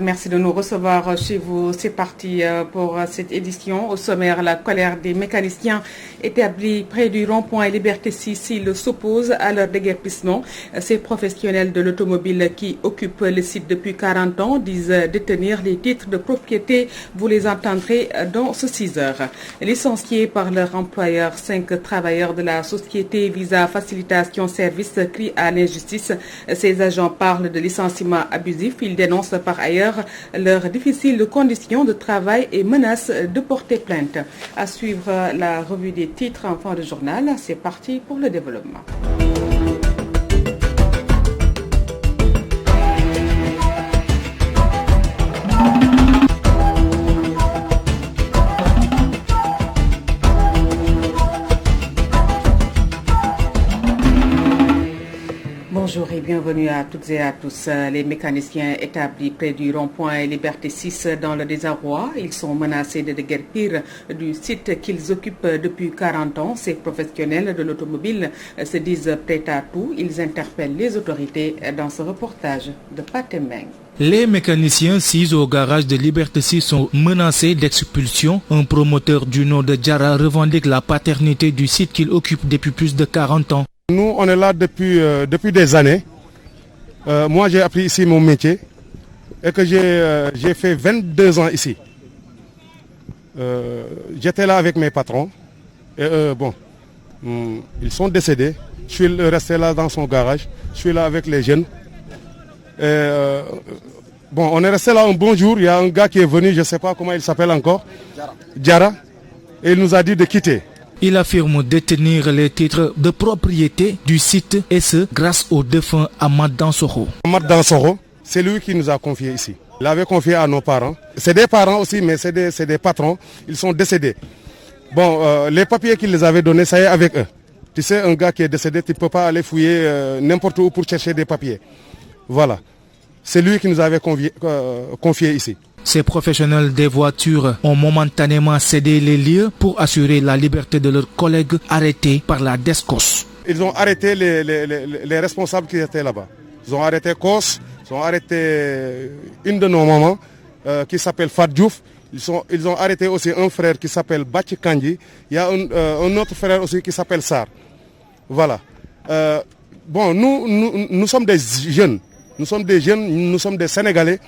Merci de nous recevoir chez vous. C'est parti pour cette édition. Au sommaire, la colère des mécaniciens établis près du rond-point Liberté 6, ils s'opposent à leur déguerpissement. Ces professionnels de l'automobile qui occupent le site depuis 40 ans disent détenir les titres de propriété. Vous les entendrez dans ce 6 heures. Licenciés par leur employeur, 5 travailleurs de la société Visa Facilitation Service crient à l'injustice. Ces agents parlent de licenciement abusif. Ils dénoncent par ailleurs leurs difficiles conditions de travail et menacent de porter plainte. À suivre la revue des titres en fin de journal. C'est parti pour le développement. Bonjour et bienvenue à toutes et à tous. Les mécaniciens établis près du rond-point Liberté 6 dans le désarroi, ils sont menacés de déguerpir du site qu'ils occupent depuis 40 ans. Ces professionnels de l'automobile se disent prêts à tout. Ils interpellent les autorités dans ce reportage de Patemeng. Les mécaniciens 6 au garage de Liberté 6 sont menacés d'expulsion. Un promoteur du nom de Djara revendique la paternité du site qu'il occupe depuis plus de 40 ans. Nous, on est là depuis des années. Moi, j'ai appris ici mon métier et que j'ai fait 22 ans ici. J'étais là avec mes patrons. Et ils sont décédés. Je suis resté là dans son garage. Je suis là avec les jeunes. On est resté là un bon jour. Il y a un gars qui est venu, je ne sais pas comment il s'appelle encore, Djara. Et il nous a dit de quitter. Il affirme détenir les titres de propriété du site et ce grâce au défunt Ahmad Dansoro. Ahmad Dansoro, c'est lui qui nous a confié ici. Il avait confié à nos parents. C'est des parents aussi, mais c'est des patrons. Ils sont décédés. Les papiers qu'il les avait donnés, ça y est avec eux. Tu sais, un gars qui est décédé, tu ne peux pas aller fouiller n'importe où pour chercher des papiers. Voilà. C'est lui qui nous avait confié ici. Ces professionnels des voitures ont momentanément cédé les lieux pour assurer la liberté de leurs collègues arrêtés par la DESCOS. Ils ont arrêté les responsables qui étaient là-bas. Ils ont arrêté Kos, ils ont arrêté une de nos mamans qui s'appelle Fat Diouf. Ils ont arrêté aussi un frère qui s'appelle Bachi Kandji. Il y a un autre frère aussi qui s'appelle Sar. Voilà. Nous sommes des jeunes. Nous sommes des Sénégalais.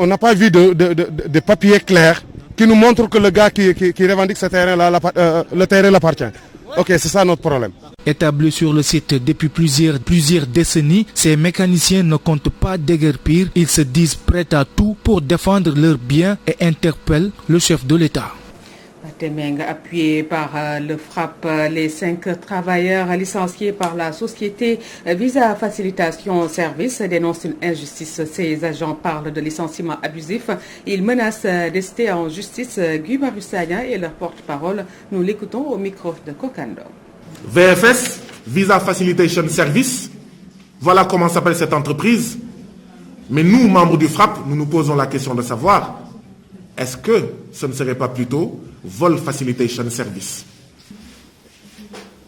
On n'a pas vu de papier clair qui nous montre que le gars qui revendique ce terrain-là, le terrain l'appartient. Ok, c'est ça notre problème. Établis sur le site depuis plusieurs décennies, ces mécaniciens ne comptent pas déguerpir. Ils se disent prêts à tout pour défendre leurs biens et interpellent le chef de l'État. Temeng, appuyé par le FRAPP, les 5 travailleurs licenciés par la société Visa Facilitation Service dénoncent une injustice. Ces agents parlent de licenciement abusif. Ils menacent d'ester en justice. Guy Marussagna et leur porte-parole. Nous l'écoutons au micro de Kokando. VFS, Visa Facilitation Service, voilà comment s'appelle cette entreprise. Mais nous, membres du FRAPP, nous nous posons la question de savoir, est-ce que ce ne serait pas plutôt Vol Facilitation Service?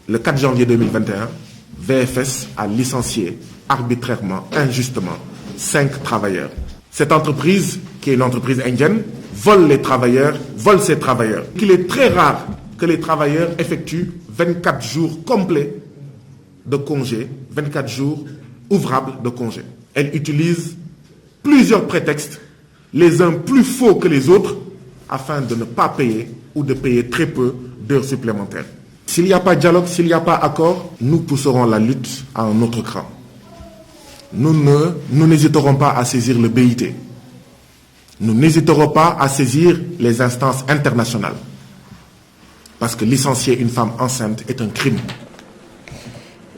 Le 4 janvier 2021, VFS a licencié arbitrairement, injustement, 5 travailleurs. Cette entreprise, qui est une entreprise indienne, vole ses travailleurs. Il est très rare que les travailleurs effectuent 24 jours complets de congé, 24 jours ouvrables de congé. Elle utilise plusieurs prétextes, les uns plus faux que les autres, afin de ne pas payer ou de payer très peu d'heures supplémentaires. S'il n'y a pas de dialogue, s'il n'y a pas d'accord, nous pousserons la lutte à un autre cran. Nous n'hésiterons pas à saisir le BIT. Nous n'hésiterons pas à saisir les instances internationales. Parce que licencier une femme enceinte est un crime.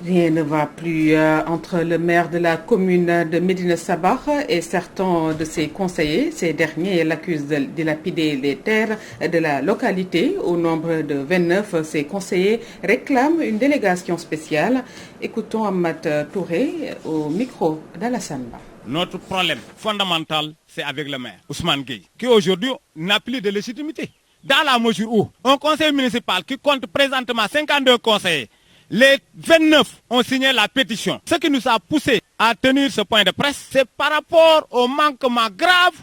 Rien ne va plus entre le maire de la commune de Médina Sabah et certains de ses conseillers. Ces derniers l'accusent de dilapider les terres de la localité. Au nombre de 29, ces conseillers réclament une délégation spéciale. Écoutons Ahmad Touré au micro d'Alassane Ba. Notre problème fondamental, c'est avec le maire, Ousmane Gueye, qui aujourd'hui n'a plus de légitimité. Dans la mesure où un conseil municipal qui compte présentement 52 conseillers, les 29 ont signé la pétition. Ce qui nous a poussé à tenir ce point de presse, c'est par rapport au manquement grave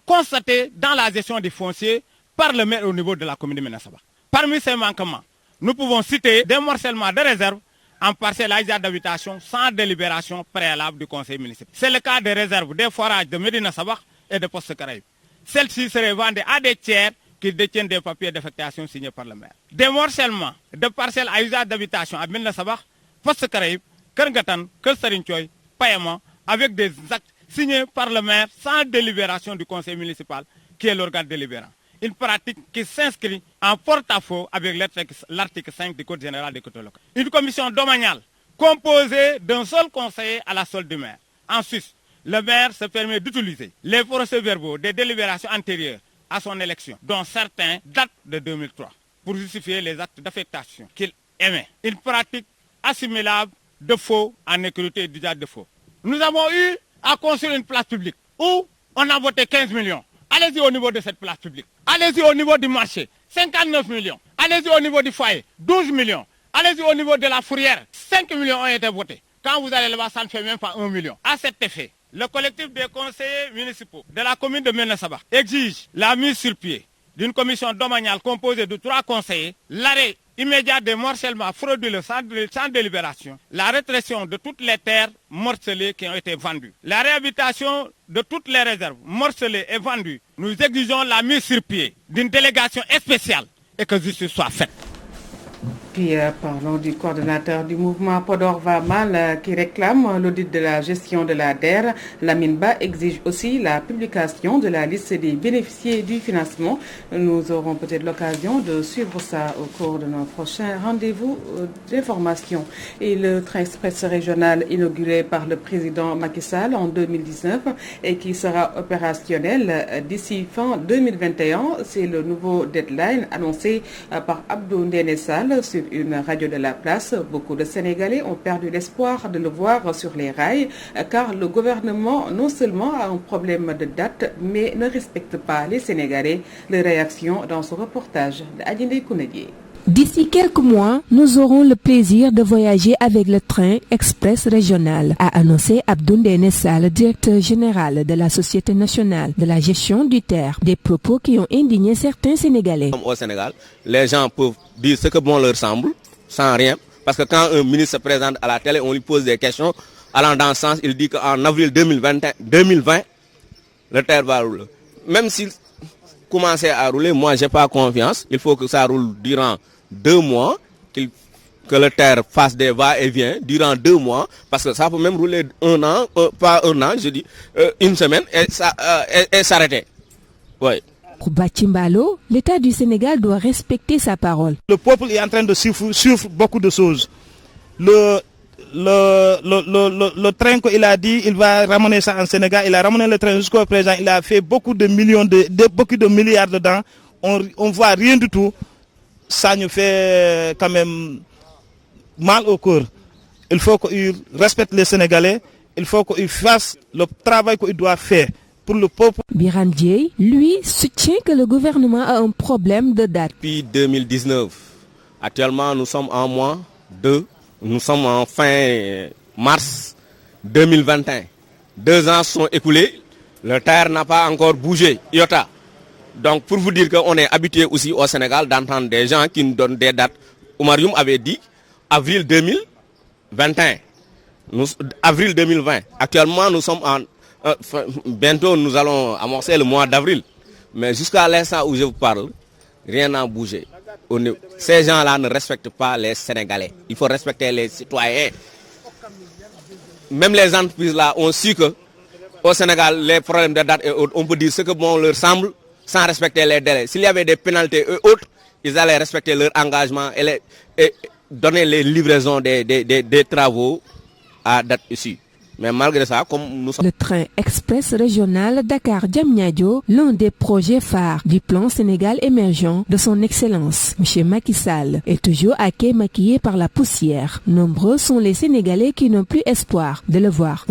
constatés dans la gestion des fonciers par le maire au niveau de la commune de Médina Sabakh. Parmi ces manquements, nous pouvons citer des morcellement de réserves en parcelles à usage d'habitation sans délibération préalable du conseil municipal. C'est le cas des réserves des forages de Médina Sabakh et de Poste Caraïbes. Celles-ci seraient vendues à des tiers qui détiennent des papiers d'affectation signés par le maire. Des morcellements de parcelles à usage d'habitation à Médina Sabakh, Poste Caraïbes, Kerngatan, Kersarinchoy, Payama, avec des actes signés par le maire sans délibération du conseil municipal, qui est l'organe délibérant. Une pratique qui s'inscrit en porte-à-faux avec l'article 5 du Code général des collectivités locales. Une commission domaniale composée d'un seul conseiller à la solde du maire. En Suisse, le maire se permet d'utiliser les procès-verbaux des délibérations antérieures à son élection, dont certains datent de 2003, pour justifier les actes d'affectation qu'il émet. Une pratique assimilable de faux en écriture et d'usage de faux. Nous avons eu à construire une place publique où on a voté 15 millions. Allez-y au niveau de cette place publique. Allez-y au niveau du marché, 59 millions. Allez-y au niveau du foyer, 12 millions. Allez-y au niveau de la fourrière, 5 millions ont été votés. Quand vous allez là-bas, ça ne fait même pas 1 million. À cet effet, le collectif des conseillers municipaux de la commune de Médina Sabakh exige la mise sur pied d'une commission domaniale composée de 3 conseillers, l'arrêt immédiat des morcellements frauduleux sans délibération, la répression de toutes les terres morcelées qui ont été vendues, la réhabilitation de toutes les réserves morcelées et vendues. Nous exigeons la mise sur pied d'une délégation spéciale et que justice soit faite. Puis parlons du coordonnateur du mouvement Podor va mal qui réclame l'audit de la gestion de la DER. Lamine Ba exige aussi la publication de la liste des bénéficiaires du financement. Nous aurons peut-être l'occasion de suivre ça au cours de nos prochains rendez-vous d'information. Et le train express régional inauguré par le président Macky Sall en 2019 et qui sera opérationnel d'ici fin 2021, c'est le nouveau deadline annoncé par Abdou Ndéné Sall sur une radio de la place. Beaucoup de Sénégalais ont perdu l'espoir de le voir sur les rails car le gouvernement non seulement a un problème de date mais ne respecte pas les Sénégalais. Les réactions dans ce reportage d'Adjindé Kounedier. D'ici quelques mois, nous aurons le plaisir de voyager avec le train express régional, a annoncé Abdou Ndéné Sall, directeur général de la Société nationale de la gestion du TER. Des propos qui ont indigné certains Sénégalais. Au Sénégal, les gens peuvent dire ce que bon leur semble, sans rien, parce que quand un ministre se présente à la télé, on lui pose des questions allant dans ce sens, il dit qu'en avril 2020, le TER va rouler. Même s'il commençait à rouler, moi j'ai pas confiance, il faut que ça roule durant 2 mois, que le TER fasse des va-et-vient durant 2 mois, parce que ça peut même rouler 1 an, pas 1 an, je dis 1 semaine, et s'arrêter. Ouais. Pour Bachimbalo, l'État du Sénégal doit respecter sa parole. Le peuple est en train de suivre beaucoup de choses. Le train qu'il a dit, il va ramener ça en Sénégal, il a ramené le train jusqu'au présent, il a fait beaucoup de millions, beaucoup de milliards dedans. On voit rien du tout. Ça nous fait quand même mal au cœur. Il faut qu'il respecte les Sénégalais, il faut qu'il fasse le travail qu'il doit faire pour le peuple. Biran Dieye, lui, soutient que le gouvernement a un problème de date. Depuis 2019, actuellement nous sommes en mois 2, nous sommes en fin mars 2021. 2 ans sont écoulés, le TER n'a pas encore bougé, iota. Donc pour vous dire qu'on est habitué aussi au Sénégal d'entendre des gens qui nous donnent des dates. Oumar Youm avait dit avril 2021, avril 2020. Actuellement nous sommes en... bientôt nous allons amorcer le mois d'avril. Mais jusqu'à l'instant où je vous parle, rien n'a bougé. Ces gens-là ne respectent pas les Sénégalais. Il faut respecter les citoyens. Même les entreprises là ont su que au Sénégal, les problèmes de date et autres, on peut dire ce que bon leur semble sans respecter les délais. S'il y avait des pénalités et autres, ils allaient respecter leur engagement et donner les livraisons des travaux à date ici. Mais malgré ça, comme nous sommes... Le train express régional Dakar-Diamniadio, l'un des projets phares du plan Sénégal émergent de son excellence, M. Macky Sall, est toujours à quai maquillé par la poussière. Nombreux sont les Sénégalais qui n'ont plus espoir de le voir.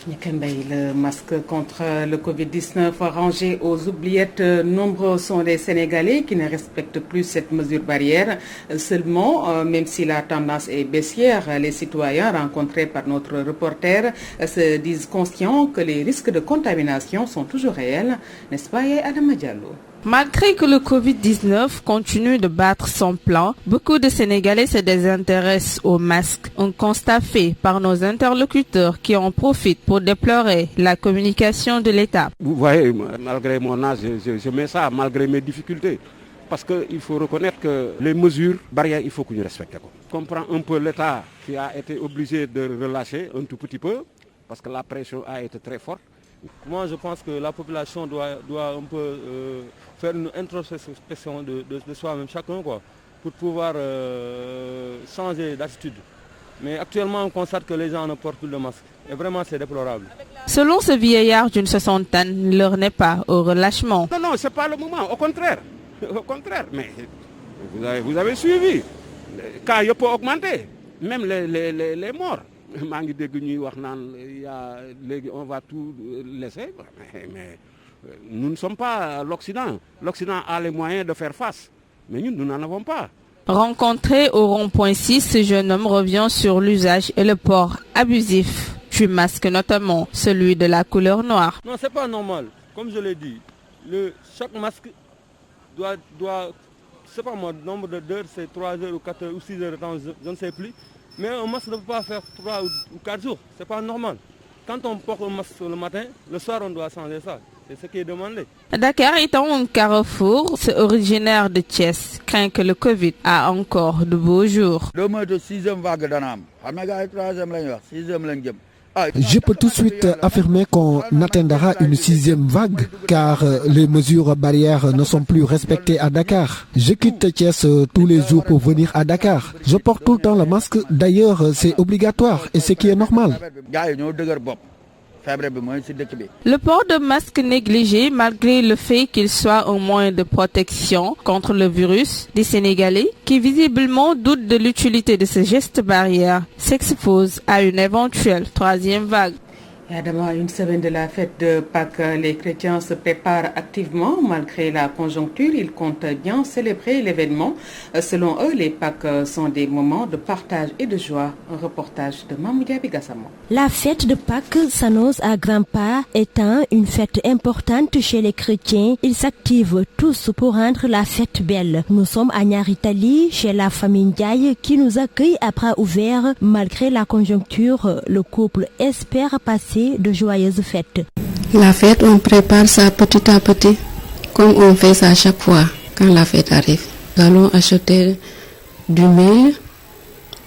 Le masque contre le Covid-19 rangé aux oubliettes, nombreux sont les Sénégalais qui ne respectent plus cette mesure barrière. Seulement, même si la tendance est baissière, les citoyens rencontrés par notre reporter se disent conscients que les risques de contamination sont toujours réels, n'est-ce pas, Adama Diallo? Malgré que le Covid-19 continue de battre son plein, beaucoup de Sénégalais se désintéressent aux masques. Un constat fait par nos interlocuteurs qui en profitent pour déplorer la communication de l'État. Vous voyez, malgré mon âge, je mets ça, malgré mes difficultés. Parce qu'il faut reconnaître que les mesures barrières, il faut que nous respections. Je comprends un peu l'État qui a été obligé de relâcher un tout petit peu, parce que la pression a été très forte. Moi, je pense que la population doit un peu faire une introspection de soi-même, chacun, quoi, pour pouvoir changer d'attitude. Mais actuellement, on constate que les gens ne portent plus de masque. Et vraiment, c'est déplorable. Selon ce vieillard d'une soixantaine, l'heure n'est pas au relâchement. Non, ce n'est pas le moment, au contraire. Au contraire, mais vous avez suivi. Quand il peut augmenter, même les morts. On va tout laisser, mais nous ne sommes pas l'Occident. L'Occident a les moyens de faire face, mais nous n'en avons pas. Rencontré au rond-point 6, ce jeune homme revient sur l'usage et le port abusif du masque, notamment celui de la couleur noire. Non, c'est pas normal. Comme je l'ai dit, chaque masque doit c'est pas moi, le nombre d'heures, c'est 3 heures ou 4 heures ou 6 heures de temps, je ne sais plus. Mais un masque ne peut pas faire 3 ou 4 jours, c'est pas normal. Quand on porte un masque le matin, le soir on doit changer ça. C'est ce qui est demandé. Dakar étant un carrefour, c'est originaire de Thiès, craint que le Covid a encore de beaux jours. Je peux tout de suite affirmer qu'on atteindra une 6e vague car les mesures barrières ne sont plus respectées à Dakar. Je quitte Thiès tous les jours pour venir à Dakar. Je porte tout le temps le masque, d'ailleurs c'est obligatoire et ce qui est normal. Le port de masque négligé malgré le fait qu'il soit un moyen de protection contre le virus, des Sénégalais qui visiblement doutent de l'utilité de ce geste barrière s'exposent à une éventuelle 3e vague. Et à une semaine de la fête de Pâques, les chrétiens se préparent activement. Malgré la conjoncture, ils comptent bien célébrer l'événement. Selon eux, les Pâques sont des moments de partage et de joie. Un reportage de Mamoudia Bigassamo. La fête de Pâques s'annonce à grands pas. Étant une fête importante chez les chrétiens, ils s'activent tous pour rendre la fête belle. Nous sommes à Niaritali, chez la famille Ndiaye, qui nous accueille à bras ouverts. Malgré la conjoncture, le couple espère passer de joyeuses fêtes. La fête, on prépare ça petit à petit, comme on fait ça à chaque fois quand la fête arrive. Nous allons acheter du miel,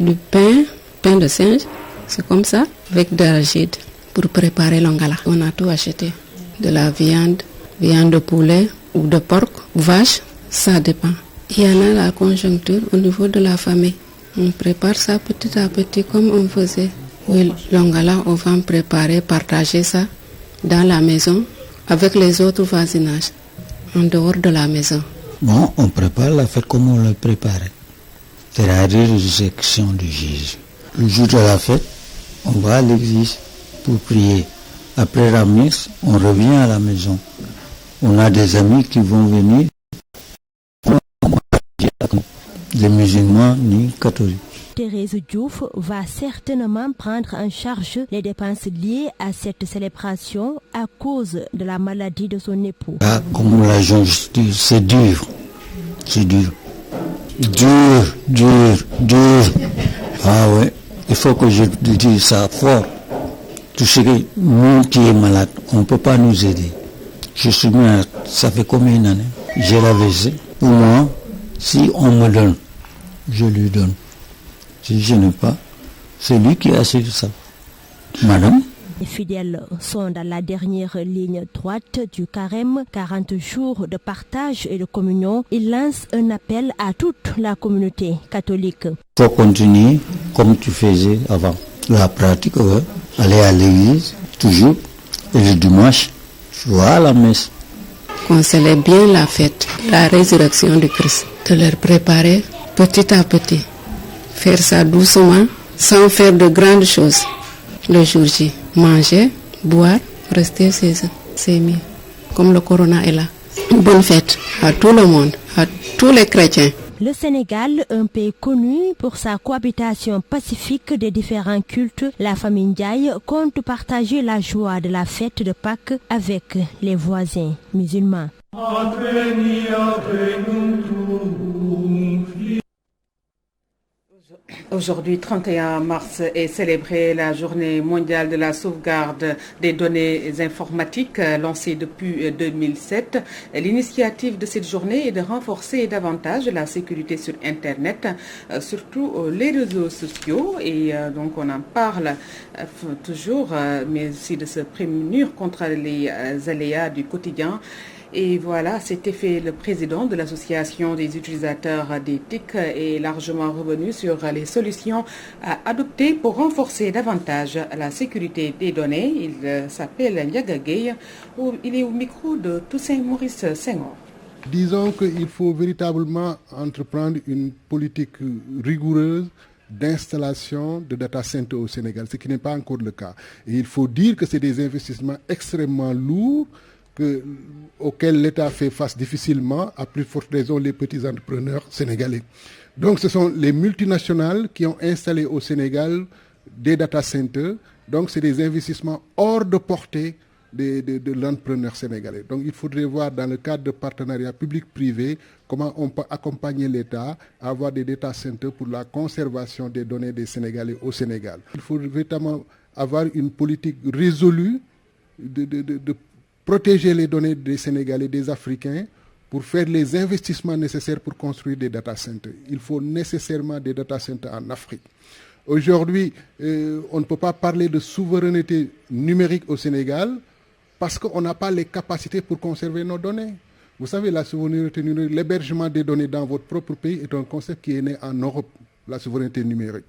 du pain de singe, c'est comme ça, avec de l'argile pour préparer l'ongala. On a tout acheté, de la viande de poulet ou de porc, vache, ça dépend. Il y en a la conjoncture au niveau de la famille. On prépare ça petit à petit comme on faisait. Oui, l'ongala, on va préparer, partager ça dans la maison avec les autres voisinages, en dehors de la maison. Bon, on prépare la fête comme on l'a préparée. C'est la résurrection du Jésus. Le jour de la fête, on va à l'église pour prier. Après la messe, on revient à la maison. On a des amis qui vont venir, les musulmans ni catholiques. Thérèse Diouf va certainement prendre en charge les dépenses liées à cette célébration à cause de la maladie de son époux. Ah, comme la jeune dit, c'est dur. C'est dur. Dur. Ah ouais, il faut que je te dise ça fort. Tu sais que nous qui est malade, on ne peut pas nous aider. Je suis malade, ça fait combien d'années? J'ai la WC. Pour moi, si on me donne, je lui donne. Si je n'ai pas, c'est lui qui a assez de ça. Madame? Les fidèles sont dans la dernière ligne droite du carême, 40 jours de partage et de communion. Ils lancent un appel à toute la communauté catholique. Il faut continuer comme tu faisais avant. La pratique, aller à l'église, toujours, et le dimanche, tu vas à la messe. Qu'on célèbre bien la fête, la résurrection du Christ, de leur préparer petit à petit. Faire ça doucement, sans faire de grandes choses. Le jour J, manger, boire, rester c'est mieux. Comme le corona est là. Une bonne fête à tout le monde, à tous les chrétiens. Le Sénégal, un pays connu pour sa cohabitation pacifique des différents cultes, la famille Ndiaye compte partager la joie de la fête de Pâques avec les voisins musulmans. Aujourd'hui, 31 mars, est célébrée la journée mondiale de la sauvegarde des données informatiques lancée depuis 2007. L'initiative de cette journée est de renforcer davantage la sécurité sur Internet, surtout les réseaux sociaux. Et donc, on en parle toujours, mais aussi de se prémunir contre les aléas du quotidien. Et voilà, cet effet, le président de l'association des utilisateurs des TIC est largement revenu sur les solutions à adopter pour renforcer davantage la sécurité des données. Il s'appelle Ndiaga Gueye, il est au micro de Toussaint Maurice Senghor. Disons qu'il faut véritablement entreprendre une politique rigoureuse d'installation de data centers au Sénégal, ce qui n'est pas encore le cas. Et il faut dire que c'est des investissements extrêmement lourds auxquels l'État fait face difficilement, à plus forte raison les petits entrepreneurs sénégalais. Donc ce sont les multinationales qui ont installé au Sénégal des data centers. Donc c'est des investissements hors de portée de l'entrepreneur sénégalais. Donc il faudrait voir dans le cadre de partenariat public-privé comment on peut accompagner l'État à avoir des data centers pour la conservation des données des Sénégalais au Sénégal. Il faut véritablement avoir une politique résolue de protéger les données des Sénégalais, des Africains, pour faire les investissements nécessaires pour construire des data centers. Il faut nécessairement des data centers en Afrique. Aujourd'hui, on ne peut pas parler de souveraineté numérique au Sénégal parce qu'on n'a pas les capacités pour conserver nos données. Vous savez, la souveraineté numérique, l'hébergement des données dans votre propre pays est un concept qui est né en Europe, la souveraineté numérique.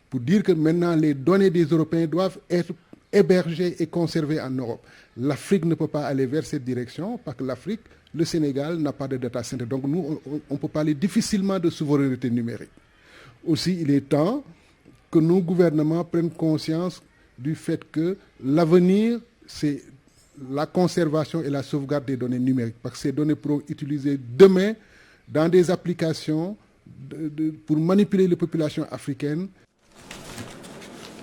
Pour dire que maintenant, les données des Européens doivent être hébergées et conservées en Europe. L'Afrique ne peut pas aller vers cette direction parce que l'Afrique, le Sénégal n'a pas de data center. Donc nous, on peut parler difficilement de souveraineté numérique. Aussi, il est temps que nos gouvernements prennent conscience du fait que l'avenir, c'est la conservation et la sauvegarde des données numériques. Parce que ces données pourront être utilisées demain dans des applications pour manipuler les populations africaines.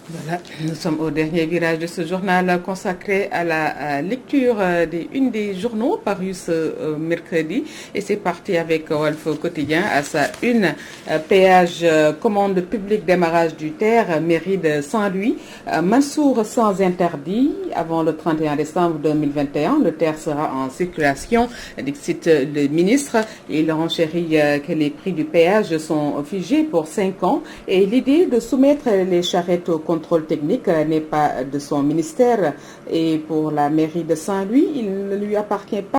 Voilà, nous sommes au dernier virage de ce journal consacré à la lecture d'une des journaux parus ce mercredi. Et c'est parti avec Walf Quotidien à sa une. Péage, commande publique, démarrage du TER, mairie de Saint-Louis. Mansour sans interdit. Avant le 31 décembre 2021, le TER sera en circulation, cite le ministre. Il renchérit que les prix du péage sont figés pour 5 ans. Et l'idée de soumettre les charrettes au contrôle technique n'est pas de son ministère. Et pour la mairie de Saint-Louis, il ne lui appartient pas